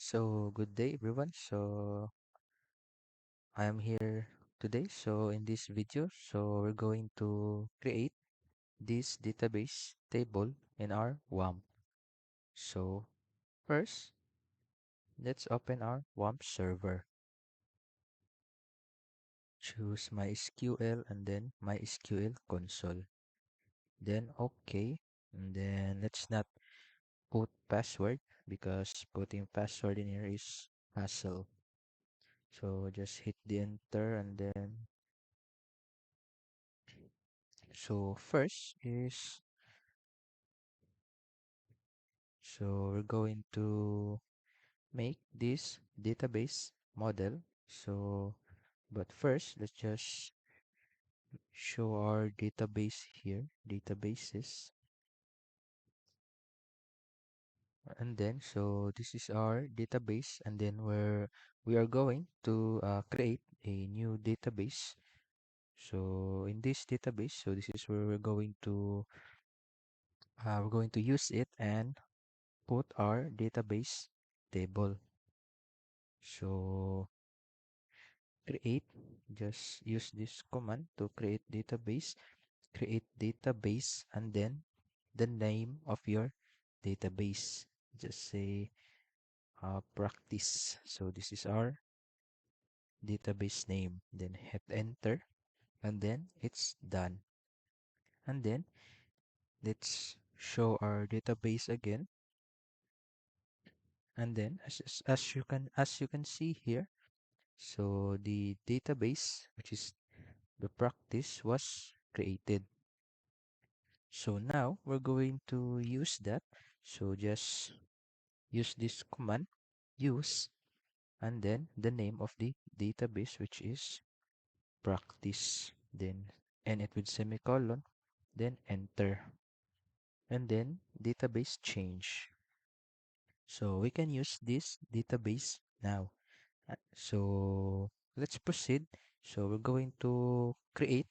So, good day everyone. I am here today. In this video, we're going to create this database table in our Wamp. So, first, let's open our Wamp server. Choose MySQL and then MySQL console. Then OK. And then let's not put password because putting password in here is hassle. So just hit the enter and then first is we're going to make this database model. But first let's just show our database here, databases. And then this is our database, and then we are going to create a new database. So in this database, this is where we're going to use it and put our database table. So create, just use this command to create database, and then the name of your database. Just say practice. So this is our database name. Then hit enter, and then it's done. And then let's show our database again. And then as you can see here, so the database, which is the practice, was created. So now we're going to use that. So just use this command, use, and then the name of the database, which is practice. Then end it with semicolon, then enter. And then database change. So we can use this database now. So let's proceed. So we're going to create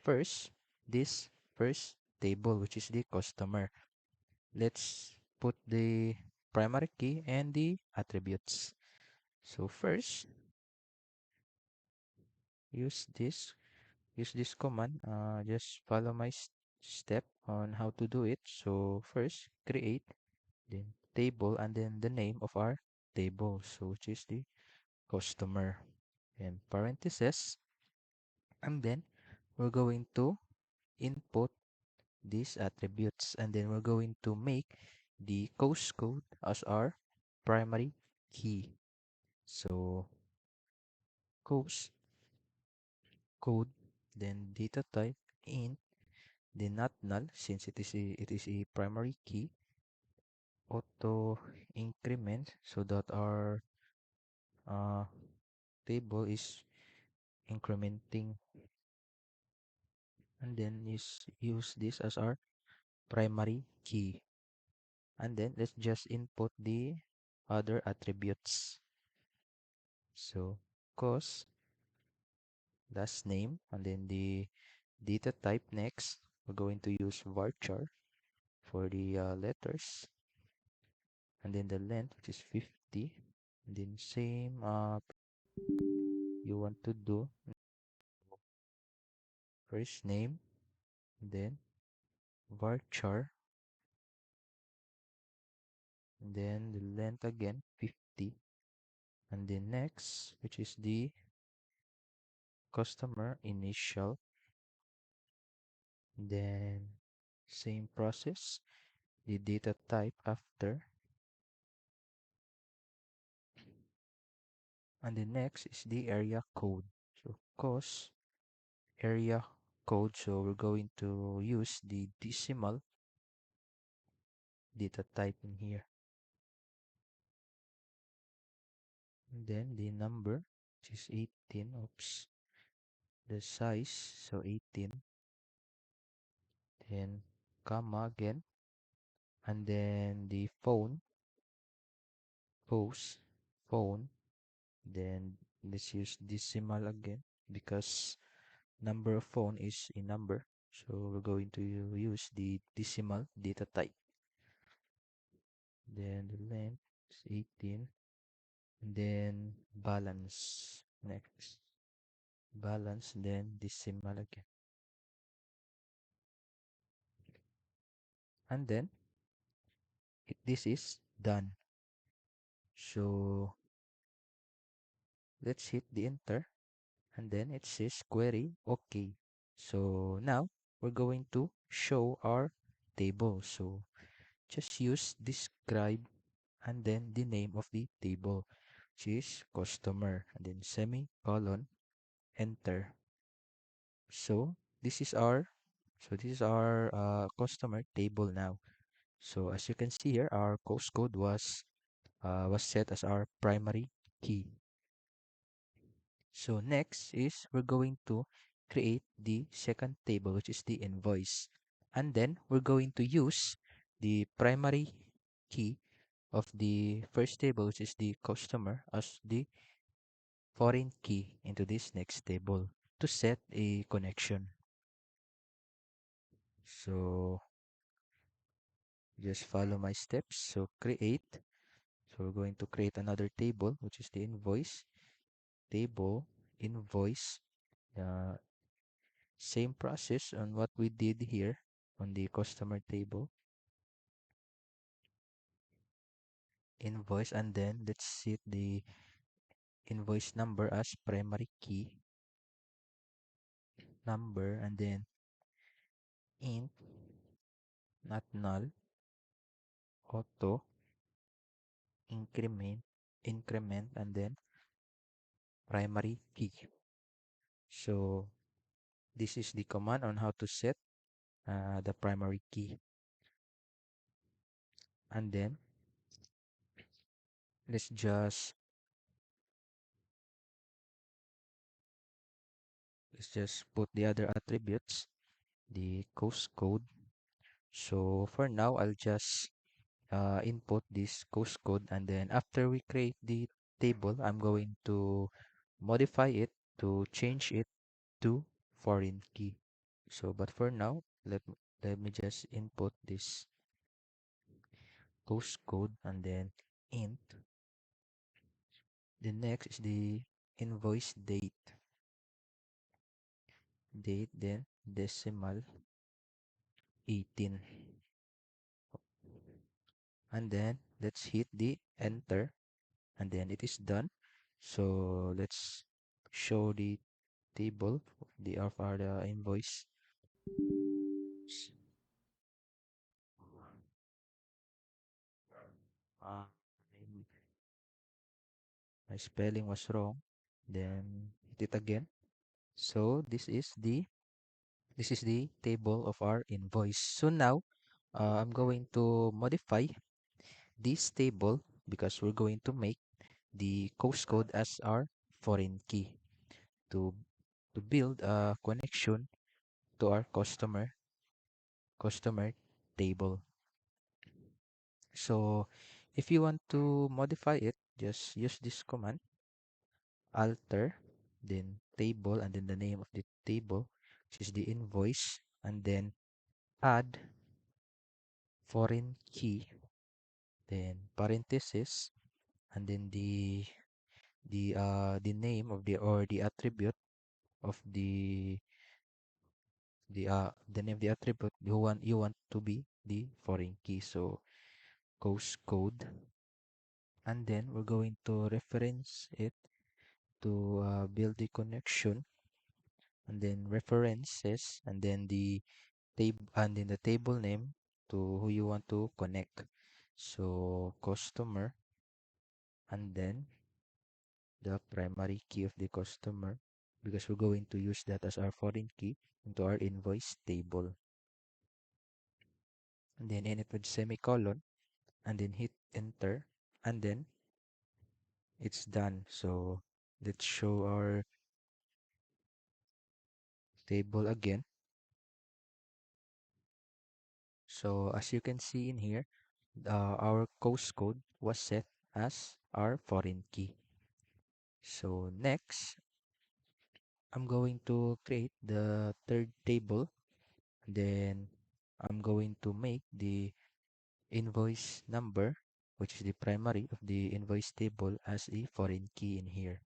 first this first table, which is the customer. Let's put the primary key and the attributes. So first, use this command. Just follow my step on how to do it. So first, create, then table, and then the name of our table, so which is the customer, and parentheses, and then we're going to input these attributes, and then we're going to make the coast code as our primary key. So coast code, then data type int, then not null since it is a primary key, auto increment so that our uh, table is incrementing, and then use this as our primary key. And then let's just input the other attributes. So cost, last name, and then the data type next. We're going to use varchar for the letters, and then the length, which is 50. And then same you want to do first name, then varchar, and then the length again 50, and then next, which is the customer initial, then same process, the data type after, and the next is the area code. So cost area code, so we're going to use the decimal data type in here, and then the number, which is 18. Oops, the size, so 18, then comma again, and then the phone, post phone, then let's use decimal again because number of phone is a number, so we're going to use the decimal data type. Then the length is 18, and then balance next. Balance, then decimal again. And then this is done. So let's hit the enter, and then it says query okay. So now we're going to show our table. So just use describe and then the name of the table, which is customer, and then semicolon, enter. So this is our customer table now. So as you can see here, our course code was set as our primary key. So next is we're going to create the second table, which is the invoice. And then we're going to use the primary key of the first table, which is the customer, as the foreign key into this next table to set a connection. So just follow my steps. So create. So we're going to create another table, which is the invoice table, invoice. Uh, Same process on what we did here on the customer table, invoice, and then let's set the invoice number as primary key number, and then int, not null, auto, increment, and then primary key. So this is the command on how to set the primary key. And then let's just put the other attributes, the coast code. So for now, I'll just input this coast code, and then after we create the table, I'm going to modify it to change it to foreign key. So but for now, let me just input this coast code, and then int. The next is the invoice date, then decimal 18, and then let's hit the enter, and then it is done. So let's show the table of our invoice. Ah, my spelling was wrong. Then hit it again. So this is the table of our invoice. So now I'm going to modify this table because we're going to make the coast code as our foreign key to build a connection to our customer table. So if you want to modify it, just use this command, alter, then table, and then the name of the table, which is the invoice, and then add foreign key, then parenthesis, and then the name of the attribute of the name of the attribute you want to be the foreign key. So coast code, and then we're going to reference it to build the connection, and then references, and then the table, and then the table name to who you want to connect. So customer, and then the primary key of the customer, because we're going to use that as our foreign key into our invoice table, and then end it with semicolon, and then hit enter, and then it's done. So let's show our table again. So as you can see in here, our coast code was set as our foreign key. So next, I'm going to create the third table. Then I'm going to make the invoice number which is the primary of the invoice table, as a foreign key in here,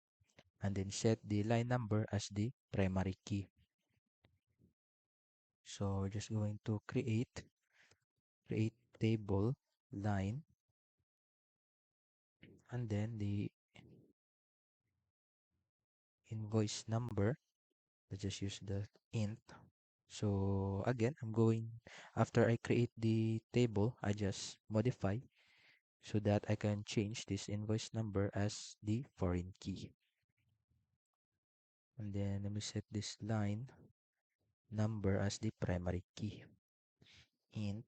and then set the line number as the primary key. So we're just going to create table line, and then the invoice number. Let's just use the int. So again, after I create the table, I just modify so that I can change this invoice number as the foreign key. And then let me set this line number as the primary key. Int,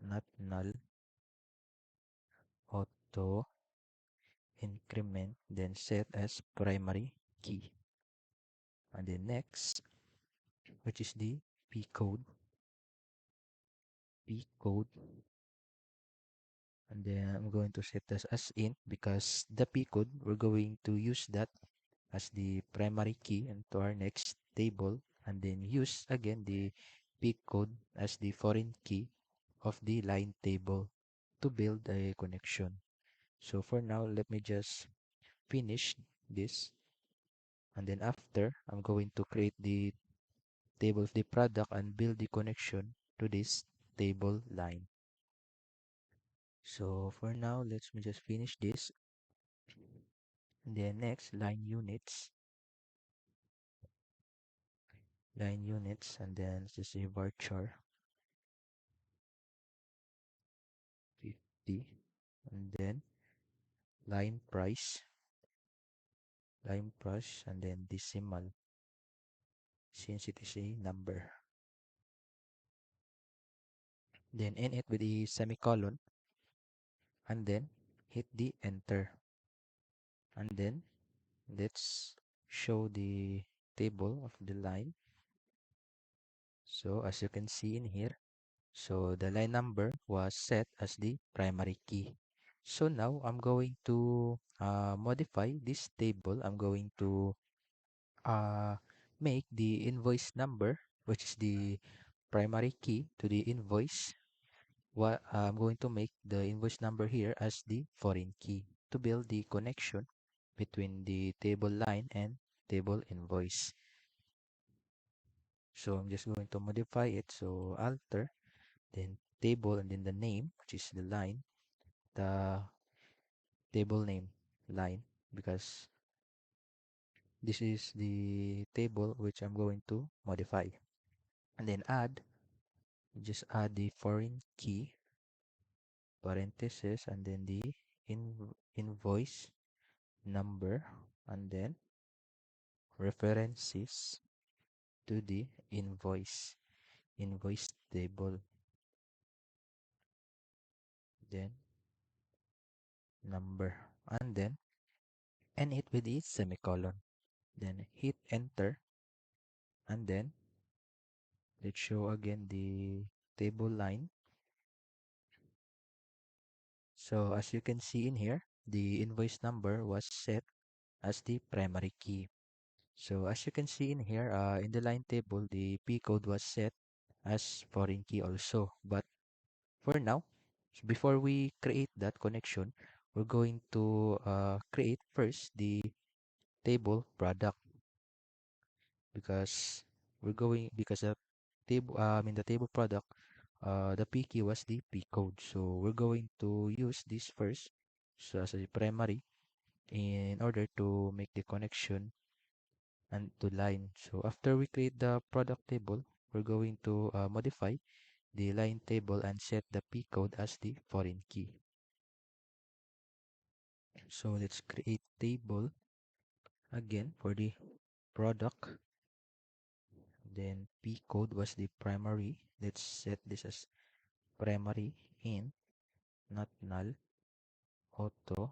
not null, auto increment, then set as primary key. And then next, which is the p code, and then I'm going to set this as int because the p code, we're going to use that as the primary key into our next table, and then use again the p code as the foreign key of the line table to build a connection. So for now, let me just finish this, and then after, I'm going to create the table of the product and build the connection to this table line. So for now, let's me just finish this. And then next, line units, and then just say varchar 50, and then line price, and then decimal, since it is a number. Then end it with a semicolon, and then hit the enter. And then let's show the table of the line. So as you can see in here, so the line number was set as the primary key. So now I'm going to modify this table. I'm going to uh, make the invoice number, which is the primary key to the invoice. I'm going to make the invoice number here as the foreign key to build the connection between the table line and table invoice. So I'm just going to modify it. So alter, then table, and then the name, which is the line, the table name line, because this is the table which I'm going to modify. And then just add the foreign key, parenthesis, and then the invoice number, and then references to the invoice table, then number, and then end it with a semicolon. Then hit enter, and then let's show again the table line. So as you can see in here, the invoice number was set as the primary key. So as you can see in here, in the line table, the P code was set as foreign key also. But for now, before we create that connection, we're going to create first the table product, because the table in the table product, the P key was the P code. So we're going to use this first, so as a primary, in order to make the connection and to line. So after we create the product table, we're going to modify the line table and set the P code as the foreign key. So let's create table again for the product. Then P code was the primary. Let's set this as primary int, not null, auto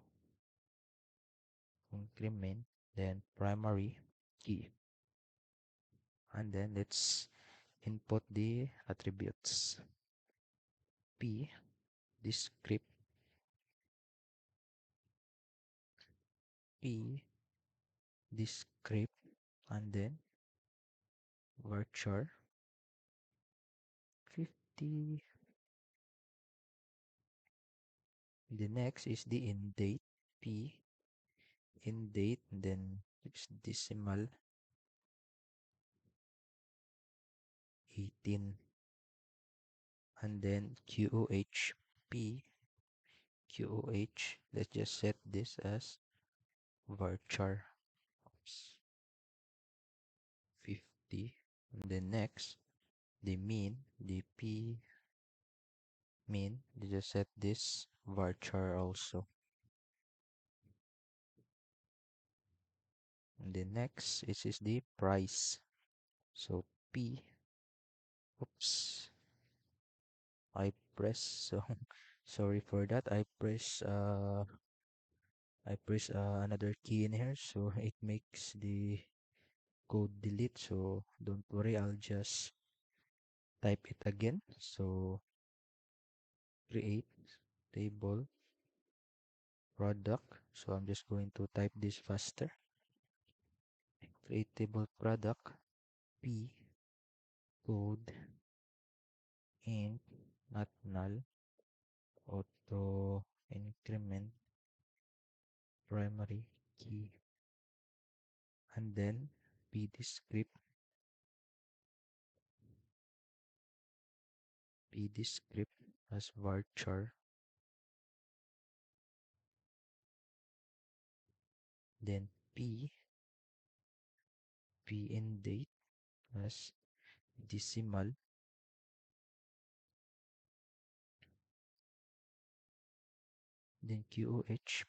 increment, then primary key. And then let's input the attributes. P descript, P descript, and then varchar 50, The next is the in date, P in date, and then it's decimal 18, and then QOH, P QOH. Let's just set this as varchar. Oops, 50. And then next, the mean, the P mean, you just set this varchar also. And the next is the price. So P, oops, I press, so sorry for that. I press another key in here, so it makes the code delete. So don't worry, I'll just type it again. So create table product. So I'm just going to type this faster. Create table product P code int not null auto increment primary key, and then P script as varchar, then P in date as decimal, then QOH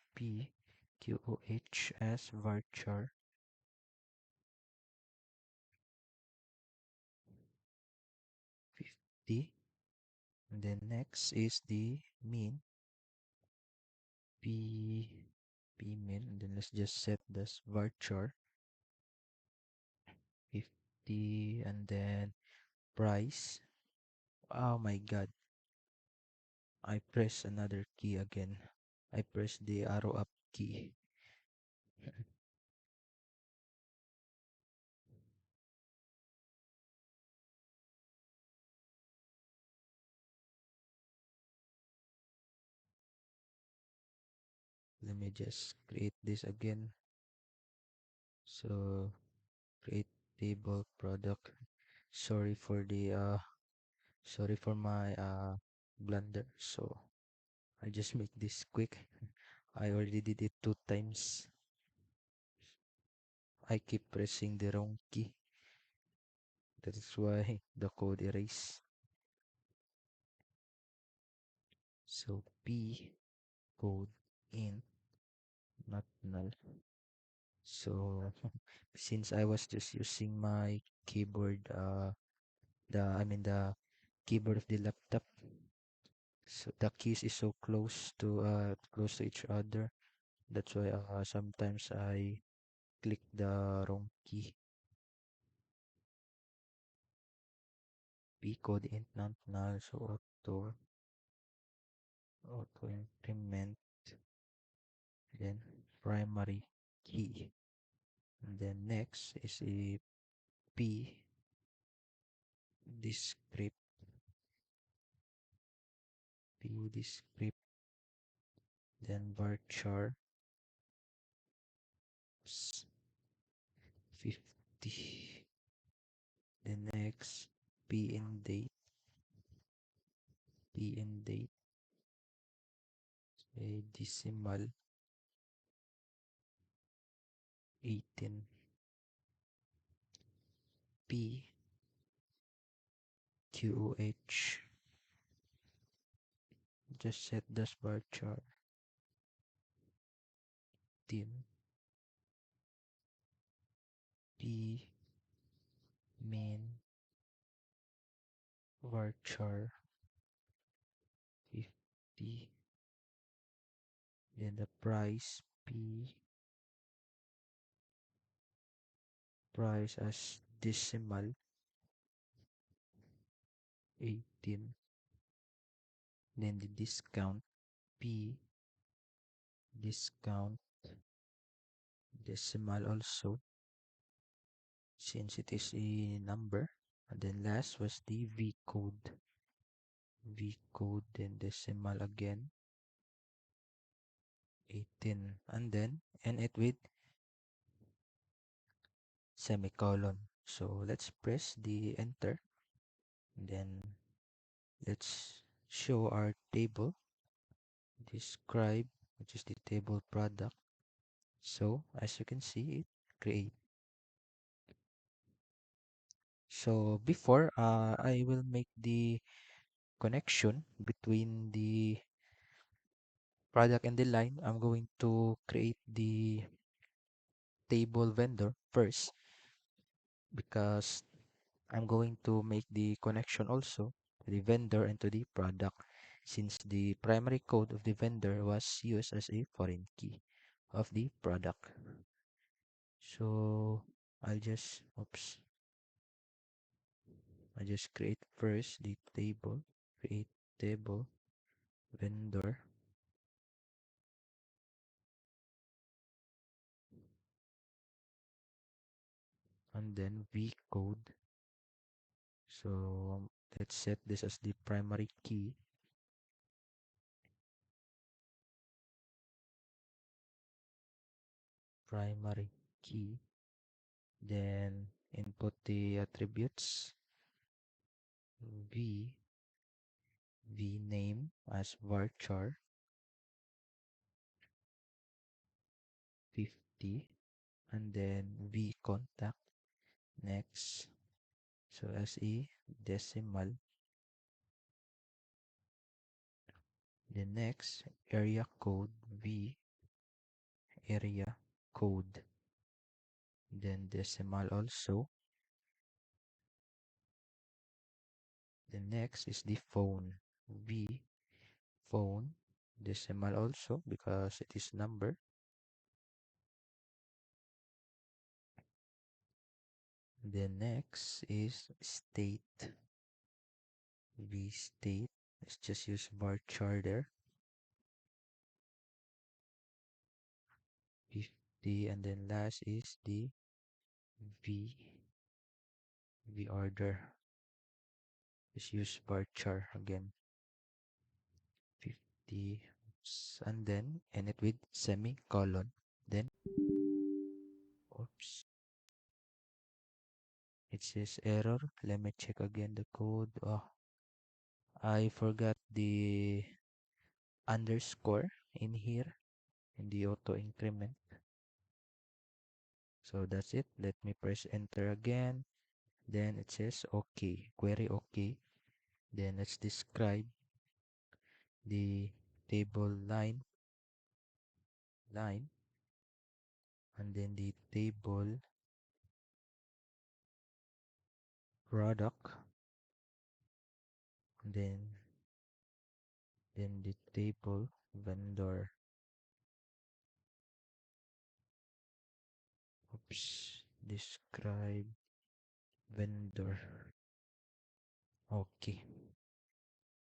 as varchar 50, and then next is the mean, P min, and then let's just set this varchar 50, and then price. Oh my god, I press another key again. I press the arrow up key. Let me just create this again. So create table product. Sorry for the sorry for my blunder. So I just make this quick. I already did it 2 times. I keep pressing the wrong key. That is why the code erase. So P code int not null. So since I was just using my keyboard, the keyboard of the laptop, so the keys is so close to each other. That's why sometimes I click the wrong key. P code int not null, so auto increment, then primary key, and then next is a P descript, then varchar 50. The next P in date, a decimal 18. P QOH, just set the varchar 10. P main varchar 50. Then the price price as decimal 18. Then the discount P discount decimal also, since it is a number. And then last was the V code, then decimal again 18, and then end it with semicolon. So let's press the enter. Then let's show our table, describe, which is the table product. So as you can see, it create. So before I will make the connection between the product and the line, I'm going to create the table vendor first, because I'm going to make the connection also to the vendor and to the product, since the primary code of the vendor was used as a foreign key of the product. So I just create first the table, create table vendor, and then v code. So let's set this as the primary key. Primary key. Then input the attributes v name as varchar 50, and then v contact next. So as a decimal. The next area code v area code, then decimal also. The next is the phone, v phone, decimal also because it is number. The next is state, v state. Let's just use varchar there, 50, and then last is the v order. Just use varchar again, 50, and then end it with semicolon. Then oops, it says error. Let me check again the code. Oh, I forgot the underscore in here in the auto increment. So that's it. Let me press enter again. Then it says okay, query okay. Then let's describe the table line, and then the table product, and then the table vendor. Oops, describe vendor. Okay.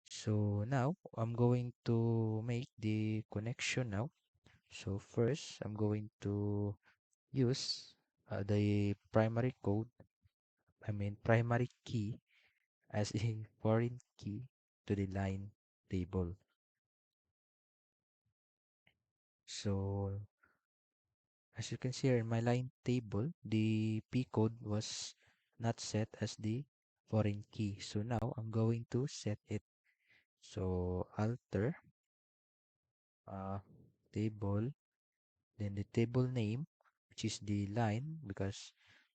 So now I'm going to make the connection now. So first I'm going to use the primary key as a foreign key to the line table. So as you can see here in my line table, the P code was not set as the foreign key. So now I'm going to set it. So alter table, then the table name, which is the line, because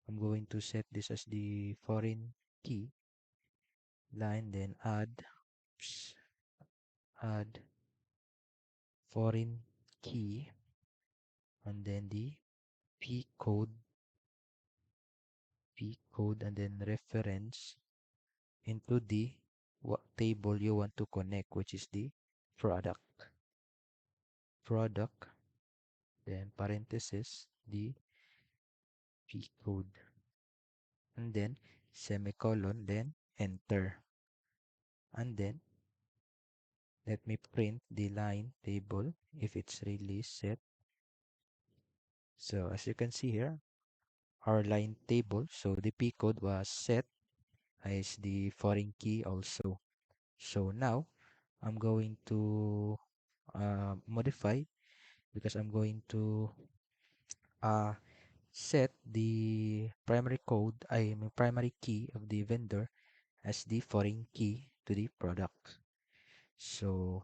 I'm going to set this as the foreign key line, then add foreign key, and then the p code, and then reference into the table you want to connect, which is the product, then parenthesis the p code, and then semicolon, then enter, and then let me print the line table if it's really set. So as you can see here, our line table, so the P code was set as the foreign key also. So now I'm going to modify because I'm going to uh, set the primary code, I mean primary key of the vendor as the foreign key to the product. So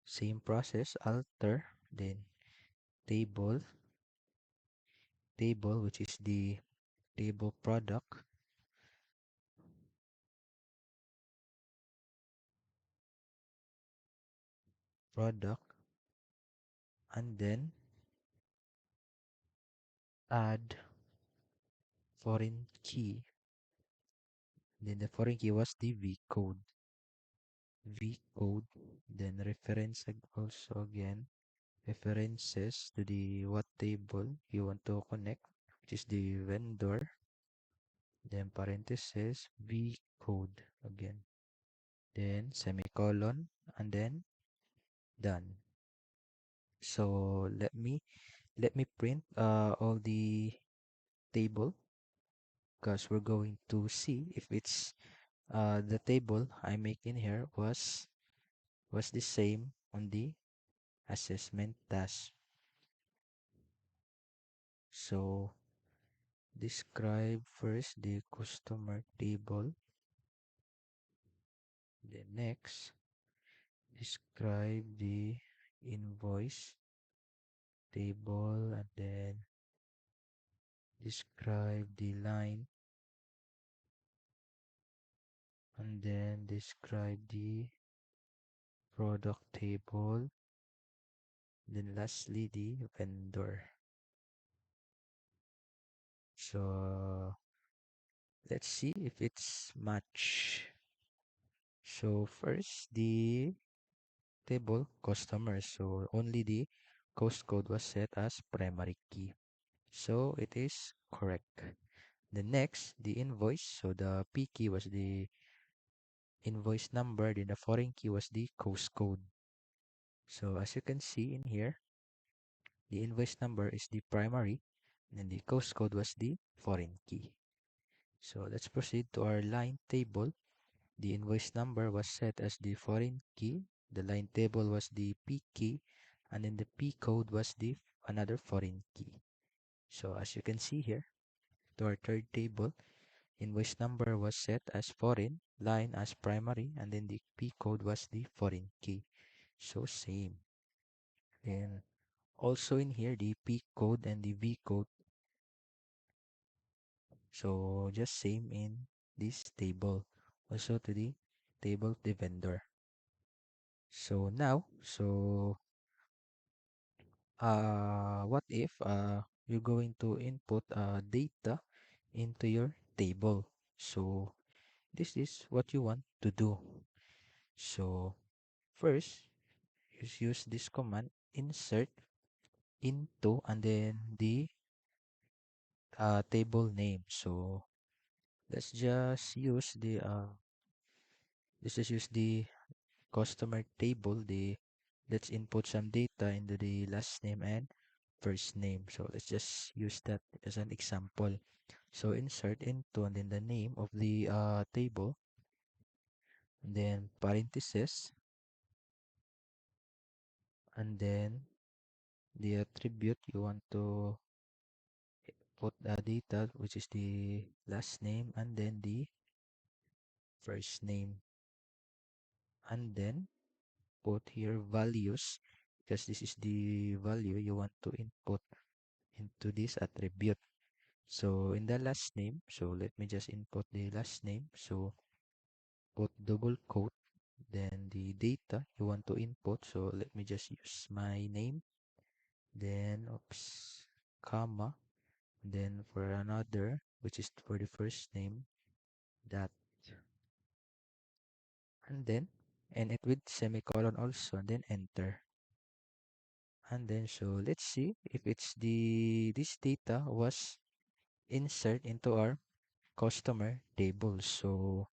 same process, alter, then table, table which is the table product, and then add foreign key. Then the foreign key was the V code. V code, then reference also again, references to the what table you want to connect, which is the vendor, then parenthesis V code again, then semicolon, and then done. So let me print all the table, because we're going to see if it's the table I make in here was the same on the assessment task. So describe first the customer table, then next describe the invoice table, and then describe the line, and then describe the product table, then lastly the vendor. So let's see if it's match. So first the table customer, so only the cost code was set as primary key, so it is correct. The next, the invoice, so the P key was the invoice number, then the foreign key was the cost code. So as you can see in here, the invoice number is the primary, and the cost code was the foreign key. So let's proceed to our line table. The invoice number was set as the foreign key, the line table was the P key, and then the P code was the another foreign key. So as you can see here, to our third table, invoice number was set as foreign, line as primary, and then the P code was the foreign key. So same. Then also in here, the P code and the V code. So just same in this table. Also to the table of the vendor. So now, what if you're going to input data into your table? So this is what you want to do. So first, just use this command, insert into, and then the table name. So let's just use the customer table. Let's input some data into the last name and first name. So let's just use that as an example. So insert into, and then the name of the table, and then parentheses, and then the attribute you want to put the data, which is the last name and then the first name, and then put here values, because this is the value you want to input into this attribute. So in the last name, so let me just input the last name. So put double quote, then the data you want to input. So let me just use my name, then oops, comma, then for another, which is for the first name, that, and then and it with semicolon also, and then enter. And then so let's see if it's this data was insert into our customer table. So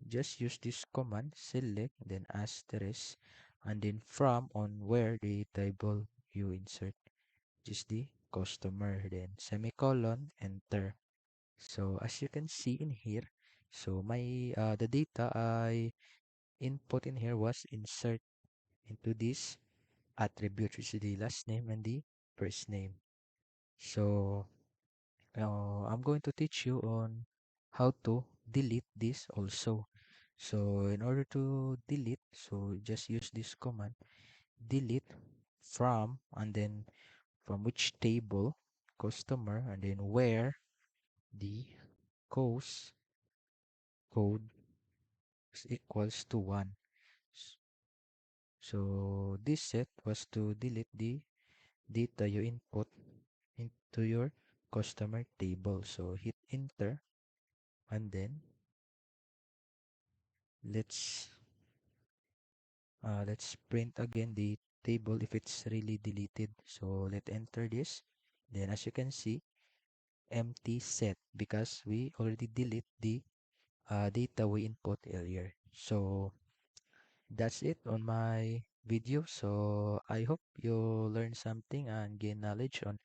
just use this command, select, then asterisk, and then from on where the table you insert, which is the customer, then semicolon, enter. So as you can see in here, so my the data I input in here was insert into this attribute, which is the last name and the first name. So I'm going to teach you on how to delete this also. So in order to delete, so just use this command, delete from, and then from which table, customer, and then where the cost code is equals to 1. So this set was to delete the data you input into your customer table. So hit enter, and then let's let's print again the table if it's really deleted. So let's enter this. Then as you can see, empty set because we already delete the data we input earlier. So that's it on my video. So I hope you learn something and gain knowledge on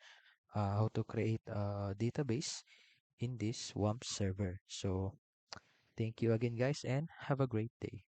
how to create a database in this Wamp server. So thank you again, guys, and have a great day.